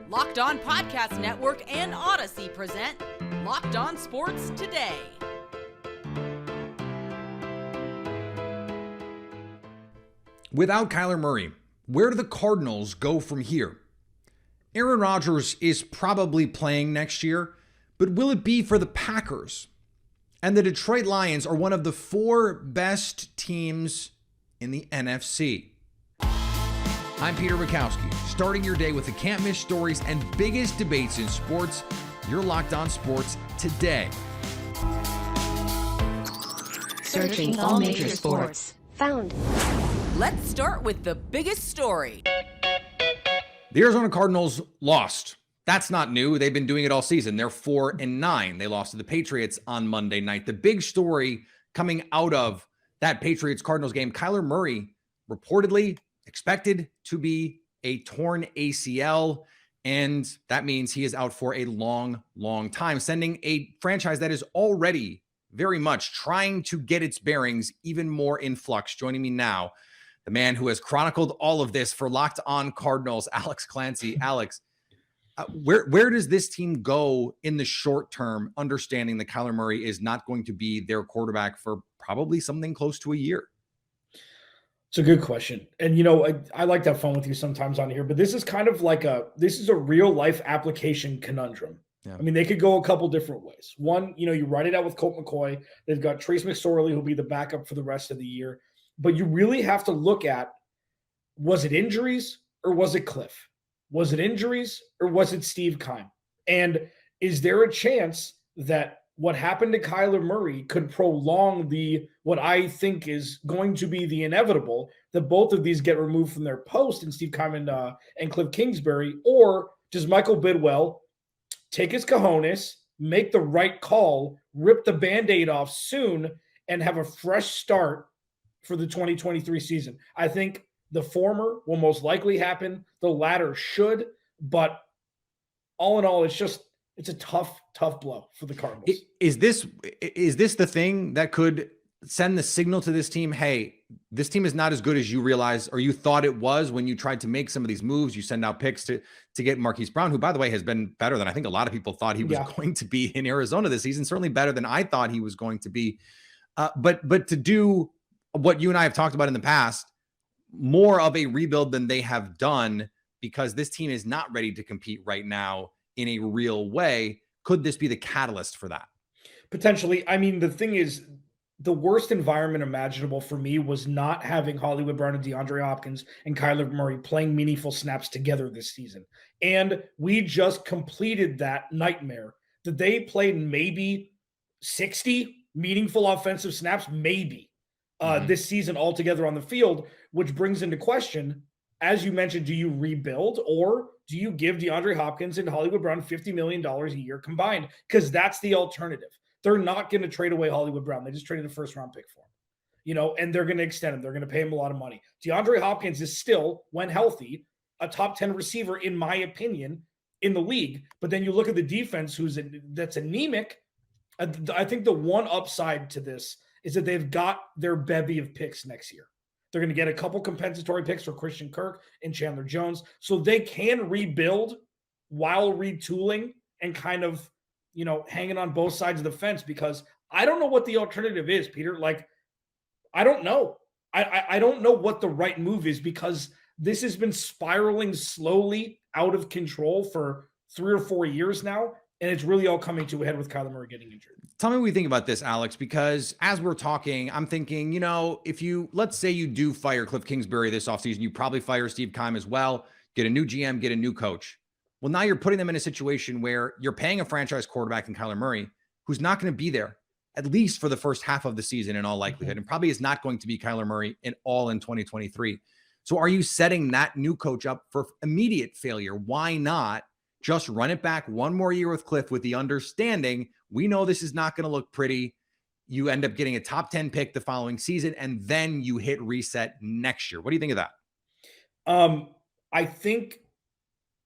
Locked On Podcast Network and Odyssey present Locked On Sports Today. Without Kyler Murray, where do the Cardinals go from here? Aaron Rodgers is probably playing next year, but will it be for the Packers? And the Detroit Lions are one of the 4 best teams in the NFC. I'm Peter Bukowski, starting your day with the can't-miss stories and biggest debates in sports. You're Locked On Sports Today. Searching all major sports. Found. Let's start with the biggest story. The Arizona Cardinals lost. That's not new. They've been doing it all season. They're 4-9. They lost to the Patriots on Monday night. The big story coming out of that Patriots-Cardinals game, Kyler Murray reportedly expected to be a torn ACL, and that means he is out for a long, long time, sending a franchise that is already very much trying to get its bearings even more in flux. Joining me now, the man who has chronicled all of this for Locked On Cardinals, Alex Clancy. Alex, where does this team go in the short term, understanding that Kyler Murray is not going to be their quarterback for probably something close to a year? It's a good question. And, I like to have fun with you sometimes on here, but this is kind of like this is a real life application conundrum. Yeah. I mean, they could go a couple different ways. One, you write it out with Colt McCoy. They've got Trace McSorley, who'll be the backup for the rest of the year. But you really have to look at, was it injuries or was it Cliff? Was it injuries or was it Steve Keim? And is there a chance that what happened to Kyler Murray could prolong what I think is going to be the inevitable, that both of these get removed from their post in Steve Keim and Cliff Kingsbury? Or does Michael Bidwell take his cojones, make the right call, rip the Band-Aid off soon, and have a fresh start for the 2023 season? I think the former will most likely happen. The latter should, but all in all, it's a tough blow for the Cardinals. Is this the thing that could send the signal to this team? Hey, this team is not as good as you realize or you thought it was when you tried to make some of these moves. You send out picks to get Marquise Brown, who, by the way, has been better than I think a lot of people thought he was going to be in Arizona this season. Certainly better than I thought he was going to be. But to do what you and I have talked about in the past, more of a rebuild than they have done, because this team is not ready to compete right now in a real way. Could this be the catalyst for that? Potentially. I mean, the thing is, the worst environment imaginable for me was not having Hollywood Brown and DeAndre Hopkins and Kyler Murray playing meaningful snaps together this season. And we just completed that nightmare that they played maybe 60 meaningful offensive snaps, maybe this season altogether on the field, which brings into question, as you mentioned, do you rebuild or do you give DeAndre Hopkins and Hollywood Brown $50 million a year combined? Because that's the alternative. They're not going to trade away Hollywood Brown. They just traded a first-round pick for him, and they're going to extend him. They're going to pay him a lot of money. DeAndre Hopkins is still, when healthy, a top 10 receiver, in my opinion, in the league. But then you look at the defense that's anemic. I think the one upside to this is that they've got their bevy of picks next year. They're going to get a couple compensatory picks for Christian Kirk and Chandler Jones. So they can rebuild while retooling and kind of, hanging on both sides of the fence, because I don't know what the alternative is, Peter. I don't know. I don't know what the right move is, because this has been spiraling slowly out of control for 3 or 4 years now. And it's really all coming to a head with Kyler Murray getting injured. Tell me what you think about this, Alex, because as we're talking, I'm thinking, let's say you do fire Cliff Kingsbury this offseason, you probably fire Steve Keim as well, get a new GM, get a new coach. Well, now you're putting them in a situation where you're paying a franchise quarterback in Kyler Murray, who's not going to be there, at least for the first half of the season in all likelihood, and probably is not going to be Kyler Murray in 2023. So are you setting that new coach up for immediate failure? Why not just run it back one more year with Cliff, with the understanding we know this is not going to look pretty. You end up getting a top 10 pick the following season, and then you hit reset next year. What do you think of that? I think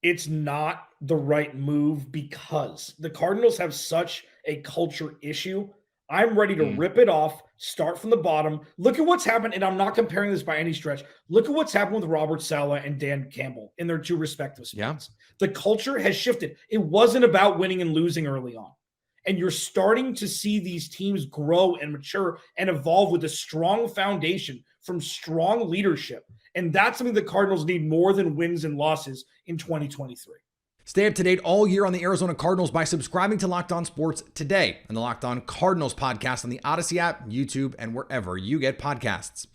it's not the right move, because the Cardinals have such a culture issue. I'm ready to rip it off, start from the bottom. Look at what's happened, and I'm not comparing this by any stretch. Look at what's happened with Robert Saleh and Dan Campbell in their two respective spots. Yeah. The culture has shifted. It wasn't about winning and losing early on. And you're starting to see these teams grow and mature and evolve with a strong foundation from strong leadership. And that's something the Cardinals need more than wins and losses in 2023. Stay up to date all year on the Arizona Cardinals by subscribing to Locked On Sports today and the Locked On Cardinals podcast on the Odyssey app, YouTube, and wherever you get podcasts.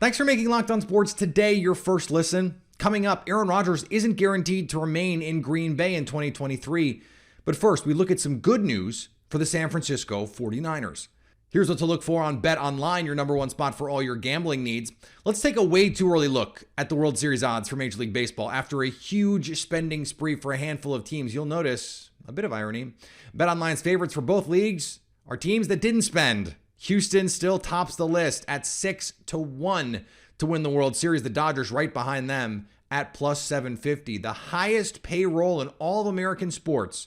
Thanks for making Locked On Sports today your first listen. Coming up, Aaron Rodgers isn't guaranteed to remain in Green Bay in 2023. But first, we look at some good news for the San Francisco 49ers. Here's what to look for on BetOnline, your number one spot for all your gambling needs. Let's take a way too early look at the World Series odds for Major League Baseball. After a huge spending spree for a handful of teams, you'll notice a bit of irony. BetOnline's favorites for both leagues are teams that didn't spend. Houston still tops the list at 6-1 to win the World Series. The Dodgers right behind them at plus 750. The highest payroll in all of American sports.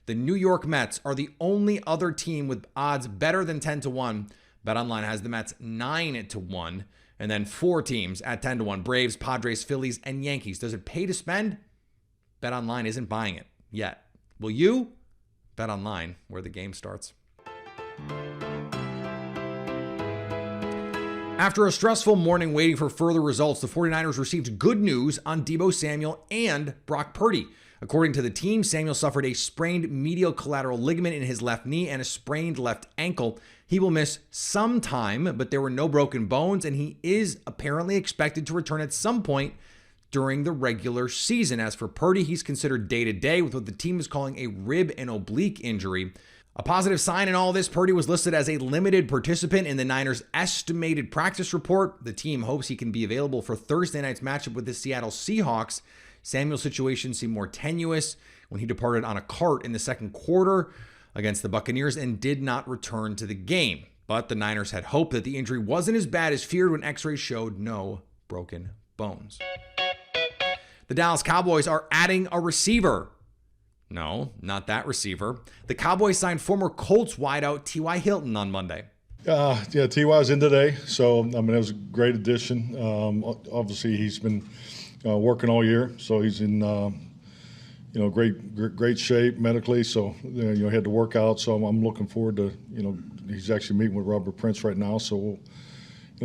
The New York Mets are the only other team with odds better than 10-1. BetOnline has the Mets 9-1, and then 4 teams at 10-1. Braves, Padres, Phillies, and Yankees. Does it pay to spend? BetOnline isn't buying it yet. Will you? BetOnline, where the game starts. After a stressful morning waiting for further results, the 49ers received good news on Deebo Samuel and Brock Purdy. According to the team, Samuel suffered a sprained medial collateral ligament in his left knee and a sprained left ankle. He will miss some time, but there were no broken bones, and he is apparently expected to return at some point during the regular season. As for Purdy, he's considered day-to-day with what the team is calling a rib and oblique injury. A positive sign in all this, Purdy was listed as a limited participant in the Niners' estimated practice report. The team hopes he can be available for Thursday night's matchup with the Seattle Seahawks. Samuel's situation seemed more tenuous when he departed on a cart in the second quarter against the Buccaneers and did not return to the game. But the Niners had hope that the injury wasn't as bad as feared when x-rays showed no broken bones. The Dallas Cowboys are adding a receiver. No, not that receiver. The Cowboys signed former Colts wideout TY Hilton on Monday. Yeah, TY's in today, so it was a great addition. Obviously, he's been working all year, so he's in great shape medically. So he had to work out. So I'm looking forward to he's actually meeting with Robert Prince right now. So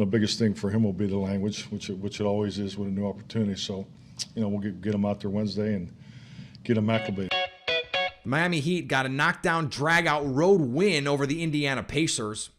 biggest thing for him will be the language, which it always is with a new opportunity. So we'll get him out there Wednesday and get him acclimated. The Miami Heat got a knockdown, drag-out road win over the Indiana Pacers.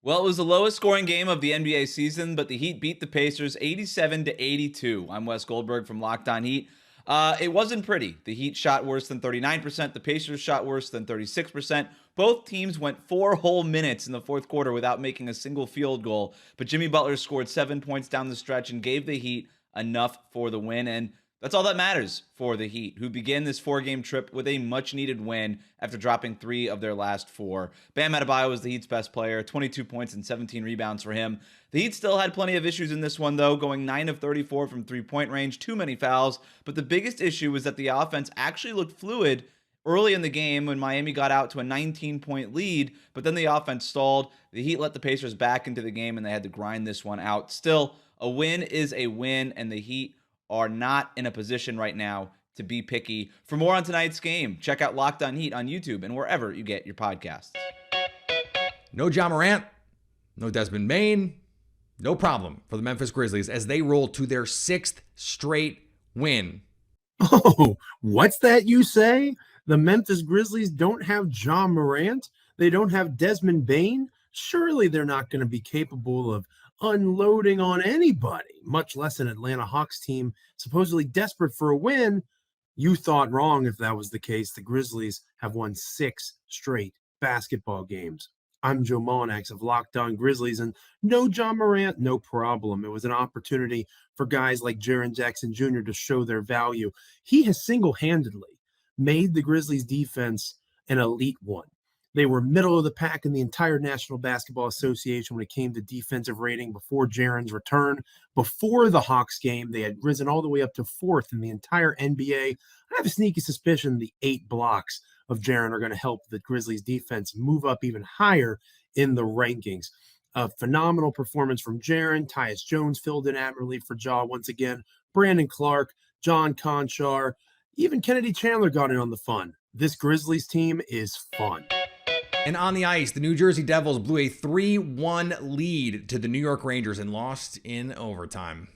Well, it was the lowest scoring game of the NBA season, but the Heat beat the Pacers 87-82. I'm Wes Goldberg from Locked On Heat. It wasn't pretty. The Heat shot worse than 39%. The Pacers shot worse than 36%. Both teams went 4 whole minutes in the fourth quarter without making a single field goal. But Jimmy Butler scored 7 points down the stretch and gave the Heat enough for the win. And that's all that matters for the Heat, who began this 4-game trip with a much-needed win after dropping 3 of their last 4. Bam Adebayo was the Heat's best player, 22 points and 17 rebounds for him. The Heat still had plenty of issues in this one, though, going 9 of 34 from three-point range, too many fouls. But the biggest issue was that the offense actually looked fluid early in the game when Miami got out to a 19-point lead, but then the offense stalled. The Heat let the Pacers back into the game, and they had to grind this one out. Still, a win is a win, and the Heat are not in a position right now to be picky. For more on tonight's game, check out Locked On Heat on YouTube and wherever you get your podcasts. No Ja Morant, no Desmond Bane, no problem for the Memphis Grizzlies as they roll to their 6th straight win. Oh, what's that you say? The Memphis Grizzlies don't have Ja Morant? They don't have Desmond Bane? Surely they're not going to be capable of unloading on anybody, much less an Atlanta Hawks team supposedly desperate for a win. You thought wrong if that was the case. The Grizzlies have won 6 straight basketball games. I'm Joe Mullinax of Locked On Grizzlies, and no Ja Morant, no problem. It was an opportunity for guys like Jaren Jackson Jr. to show their value. He has single-handedly made the Grizzlies defense an elite one. They were middle of the pack in the entire National Basketball Association when it came to defensive rating before Jaren's return. Before the Hawks game, they had risen all the way up to 4th in the entire NBA. I have a sneaky suspicion the 8 blocks of Jaren are going to help the Grizzlies defense move up even higher in the rankings. A phenomenal performance from Jaren. Tyus Jones filled in admirably for Ja once again. Brandon Clark, John Conchar, even Kennedy Chandler got in on the fun. This Grizzlies team is fun. And on the ice, the New Jersey Devils blew a 3-1 lead to the New York Rangers and lost in overtime.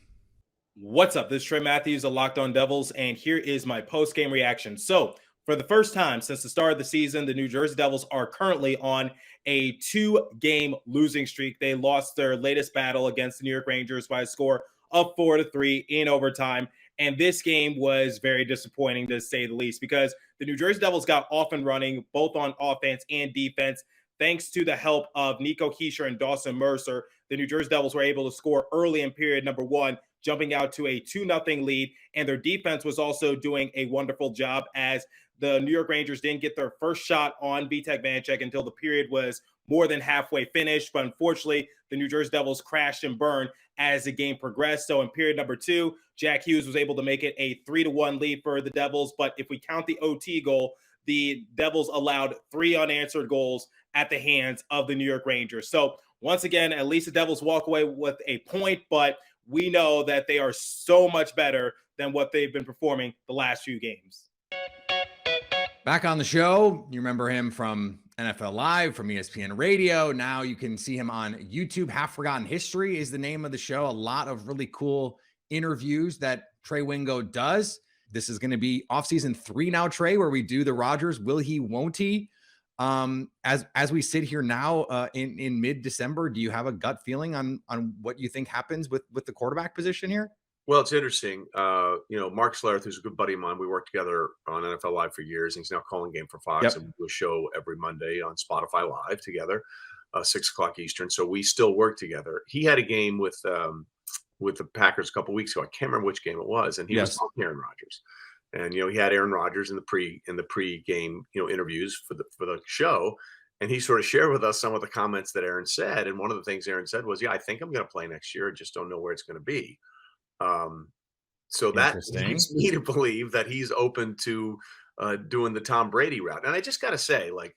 What's up? This is Trey Matthews of Locked On Devils, and here is my post-game reaction. So, for the first time since the start of the season, the New Jersey Devils are currently on a 2-game losing streak. They lost their latest battle against the New York Rangers by a score of 4-3 in overtime. And this game was very disappointing, to say the least, because the New Jersey Devils got off and running, both on offense and defense. Thanks to the help of Nico Hischier and Dawson Mercer, the New Jersey Devils were able to score early in period number 1, jumping out to a 2-0 lead. And their defense was also doing a wonderful job, as the New York Rangers didn't get their first shot on Vitek Vanecek until the period was more than halfway finished. But unfortunately, the New Jersey Devils crashed and burned as the game progressed. So in period number 2, Jack Hughes was able to make it a 3-1 lead for the Devils. But if we count the OT goal, the Devils allowed 3 unanswered goals at the hands of the New York Rangers. So once again, at least the Devils walk away with a point, but we know that they are so much better than what they've been performing the last few games. Back on the show, you remember him from NFL Live, from ESPN Radio. Now you can see him on YouTube. Half Forgotten History is the name of the show. A lot of really cool interviews that Trey Wingo does. This is going to be off-season 3 now, Trey, where we do the Rodgers. Will he, won't he? As we sit here now in mid-December, do you have a gut feeling on what you think happens with the quarterback position here? Well, it's interesting. Mark Schlereth, who's a good buddy of mine, we worked together on NFL Live for years, and he's now calling game for Fox. Yep. And we do a show every Monday on Spotify Live together, 6 o'clock Eastern. So we still work together. He had a game with the Packers a couple weeks ago. I can't remember which game it was, and he was talking Aaron Rodgers. And he had Aaron Rodgers in the pre-game interviews for the show, and he sort of shared with us some of the comments that Aaron said. And one of the things Aaron said was, "Yeah, I think I'm going to play next year. I just don't know where it's going to be." So that leads me to believe that he's open to doing the Tom Brady route. And I just got to say, like,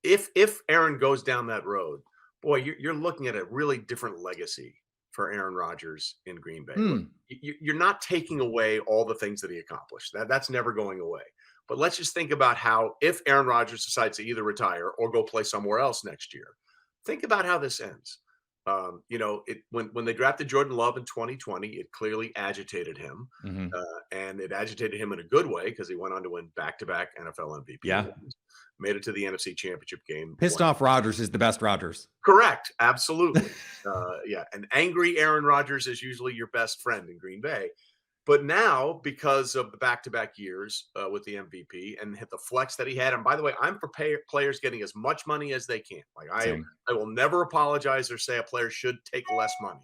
if Aaron goes down that road, boy, you're looking at a really different legacy for Aaron Rodgers in Green Bay. Look, you're not taking away all the things that he accomplished. That's never going away. But let's just think about how, if Aaron Rodgers decides to either retire or go play somewhere else next year, think about how this ends. When they drafted Jordan Love in 2020, it clearly agitated him, and it agitated him in a good way, because he went on to win back-to-back NFL MVP. Yeah, made it to the NFC Championship game. Pissed off Rodgers is the best Rodgers. Correct, absolutely. An angry Aaron Rodgers is usually your best friend in Green Bay. But now, because of the back-to-back years with the MVP and the flex that he had, and by the way, I'm for players getting as much money as they can. Like I will never apologize or say a player should take less money,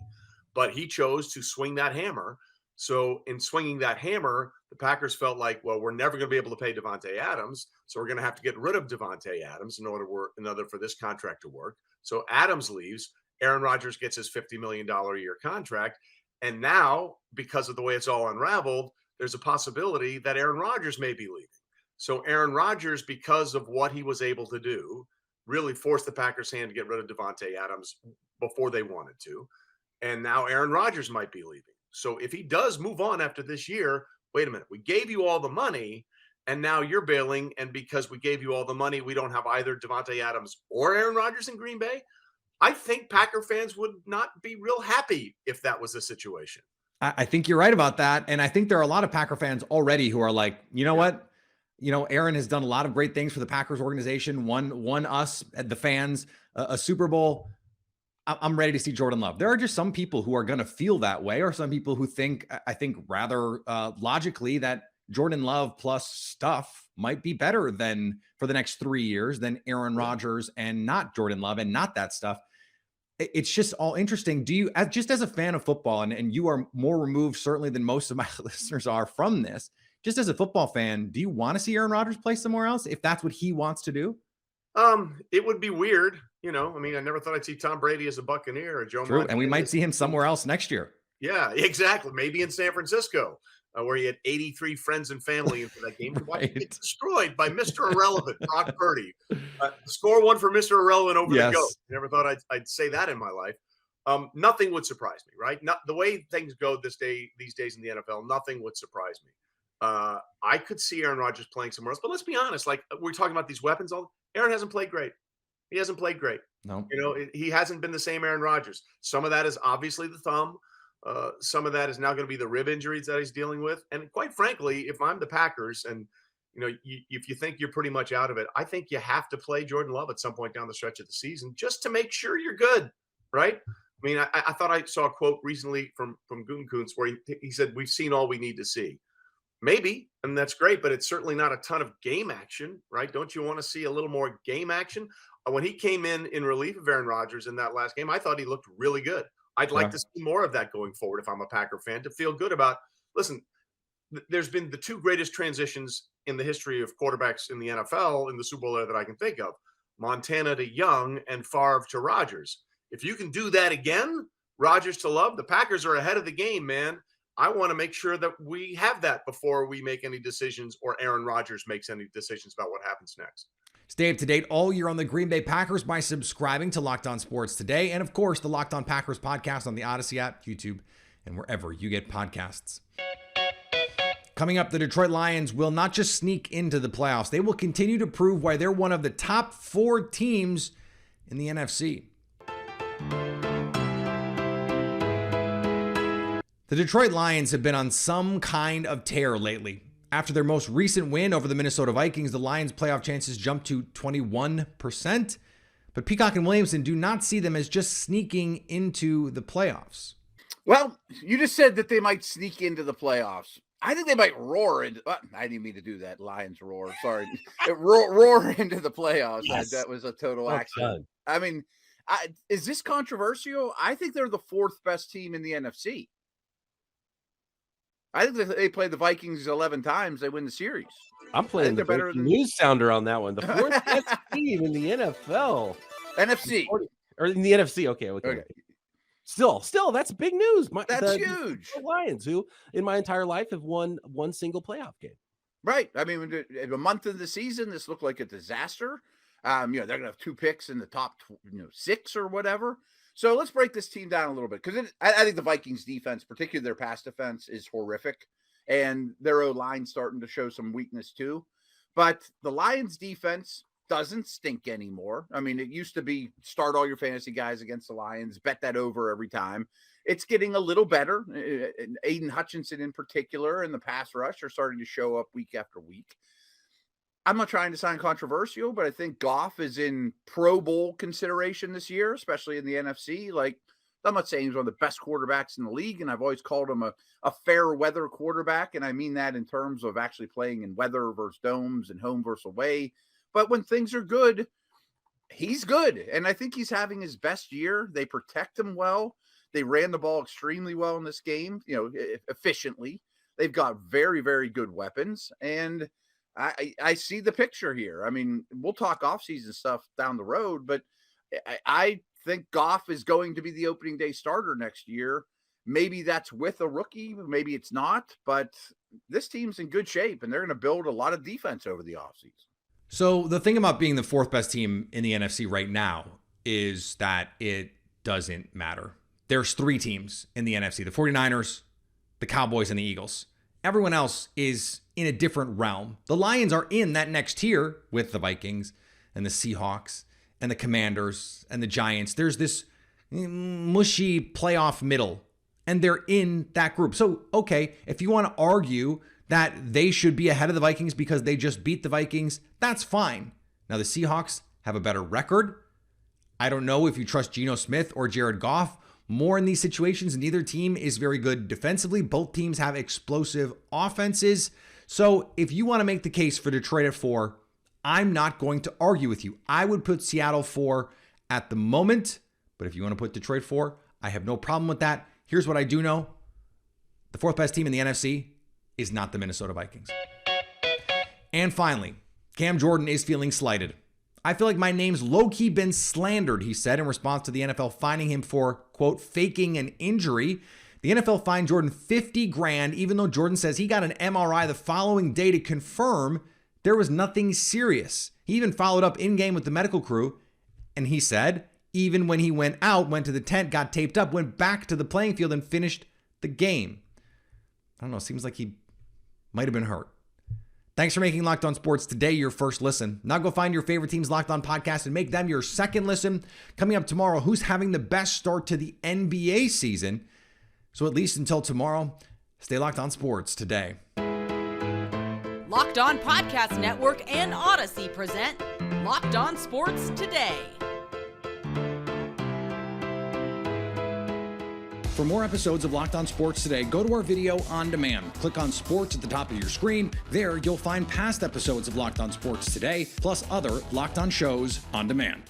but he chose to swing that hammer. So in swinging that hammer, the Packers felt like, well, we're never going to be able to pay Davante Adams, so we're going to have to get rid of Davante Adams in order for this contract to work. So Adams leaves. Aaron Rodgers gets his $50 million a year contract. And now, because of the way it's all unraveled, there's a possibility that Aaron Rodgers may be leaving. So Aaron Rodgers, because of what he was able to do, really forced the Packers' hand to get rid of Davante Adams before they wanted to. And now Aaron Rodgers might be leaving. So if he does move on after this year, wait a minute, we gave you all the money, and now you're bailing. And because we gave you all the money, we don't have either Davante Adams or Aaron Rodgers in Green Bay. I think Packer fans would not be real happy if that was the situation. I think you're right about that. And I think there are a lot of Packer fans already who are like, you know what? Aaron has done a lot of great things for the Packers organization, won us, the fans, a Super Bowl. I'm ready to see Jordan Love. There are just some people who are going to feel that way, or some people who think, I think rather logically, that Jordan Love plus stuff might be better than for the next 3 years than Aaron Rodgers and not Jordan Love and not that stuff. It's just all interesting. Do you, just as a fan of football, and you are more removed certainly than most of my listeners are from this, just as a football fan, do you want to see Aaron Rodgers play somewhere else if that's what he wants to do? It would be weird. I never thought I'd see Tom Brady as a Buccaneer or Joe Montana. And we might see him somewhere else next year. Yeah, exactly. Maybe in San Francisco. where he had 83 friends and family into that game. Right. Get destroyed by Mr. Irrelevant, Brock Purdy. Score one for Mr. Irrelevant over the GOAT. Never thought I'd say that in my life. Nothing would surprise me, right? Not the way things go these days in the NFL. Nothing would surprise me. I could see Aaron Rodgers playing somewhere else, but let's be honest. Like we're talking about these weapons, Aaron hasn't played great. He hasn't played great. No, he hasn't been the same Aaron Rodgers. Some of that is obviously the thumb. Some of that is now going to be the rib injuries that he's dealing with. And quite frankly, if I'm the Packers and, if you think you're pretty much out of it, I think you have to play Jordan Love at some point down the stretch of the season just to make sure you're good, right? I mean, I thought I saw a quote recently from Gutekunst where he said, we've seen all we need to see. Maybe, and that's great, but it's certainly not a ton of game action, right? Don't you want to see a little more game action? When he came in relief of Aaron Rodgers in that last game, I thought he looked really good. I'd like to see more of that going forward if I'm a Packer fan, to feel good about, listen, there's been the two greatest transitions in the history of quarterbacks in the NFL in the Super Bowl era that I can think of. Montana to Young and Favre to Rodgers. If you can do that again, Rodgers to Love, the Packers are ahead of the game, man. I want to make sure that we have that before we make any decisions or Aaron Rodgers makes any decisions about what happens next. Stay up to date all year on the Green Bay Packers by subscribing to Locked On Sports Today. And of course, the Locked On Packers podcast on the Odyssey app, YouTube, and wherever you get podcasts. Coming up, the Detroit Lions will not just sneak into the playoffs. They will continue to prove why they're one of the top 4 teams in the NFC. The Detroit Lions have been on some kind of tear lately. After their most recent win over the Minnesota Vikings, the Lions' playoff chances jumped to 21%. But Peacock and Williamson do not see them as just sneaking into the playoffs. Well, you just said that they might sneak into the playoffs. I think they might roar into. I didn't mean to do that. Lions roar. Sorry, roar into the playoffs. Yes. That was a total accident. I mean, is this controversial? I think they're the 4th best team in the NFC. I think if they play the Vikings 11 times, they win the series. I'm playing the breaking news sounder on that one. The 4th best team in the NFL. NFC. Or in the NFC. Okay. Still, that's big news. That's huge. The Lions, who in my entire life have won one single playoff game. Right. I mean, a month into the season, this looked like a disaster. They're going to have 2 picks in the top 6 or whatever. So let's break this team down a little bit, because I think the Vikings defense, particularly their pass defense, is horrific, and their O-line starting to show some weakness too. But the Lions defense doesn't stink anymore. I mean, it used to be start all your fantasy guys against the Lions, bet that over every time. It's getting a little better. Aiden Hutchinson in particular and the pass rush are starting to show up week after week. I'm not trying to sound controversial, but I think Goff is in Pro Bowl consideration this year, especially in the NFC. Like, I'm not saying he's one of the best quarterbacks in the league, and I've always called him a fair weather quarterback, and I mean that in terms of actually playing in weather versus domes and home versus away. But when things are good, he's good, and I think he's having his best year. They protect him well. They ran the ball extremely well in this game, efficiently. They've got very, very good weapons, and I see the picture here. I mean, we'll talk offseason stuff down the road, but I think Goff is going to be the opening day starter next year. Maybe that's with a rookie, maybe it's not, but this team's in good shape, and they're going to build a lot of defense over the offseason. So the thing about being the 4th best team in the NFC right now is that it doesn't matter. There's 3 teams in the NFC, the 49ers, the Cowboys, and the Eagles. Everyone else is in a different realm. The Lions are in that next tier with the Vikings and the Seahawks and the Commanders and the Giants. There's this mushy playoff middle, and they're in that group. So, okay, if you want to argue that they should be ahead of the Vikings because they just beat the Vikings, that's fine. Now, the Seahawks have a better record. I don't know if you trust Geno Smith or Jared Goff more in these situations. Neither team is very good defensively. Both teams have explosive offenses. So if you want to make the case for Detroit at 4, I'm not going to argue with you. I would put Seattle 4 at the moment, but if you want to put Detroit 4, I have no problem with that. Here's what I do know. The 4th best team in the NFC is not the Minnesota Vikings. And finally, Cam Jordan is feeling slighted. I feel like my name's low-key been slandered, he said in response to the NFL finding him for, quote, faking an injury. The NFL fined Jordan $50,000, even though Jordan says he got an MRI the following day to confirm there was nothing serious. He even followed up in-game with the medical crew, and he said even when he went to the tent, got taped up, went back to the playing field and finished the game. I don't know, seems like he might have been hurt. Thanks for making Locked On Sports today your first listen. Now go find your favorite team's Locked On podcast and make them your second listen. Coming up tomorrow, who's having the best start to the NBA season? So at least until tomorrow, stay Locked On Sports today. Locked On Podcast Network and Odyssey present Locked On Sports Today. For more episodes of Locked On Sports Today, go to our video on demand. Click on Sports at the top of your screen. There, you'll find past episodes of Locked On Sports Today, plus other Locked On shows on demand.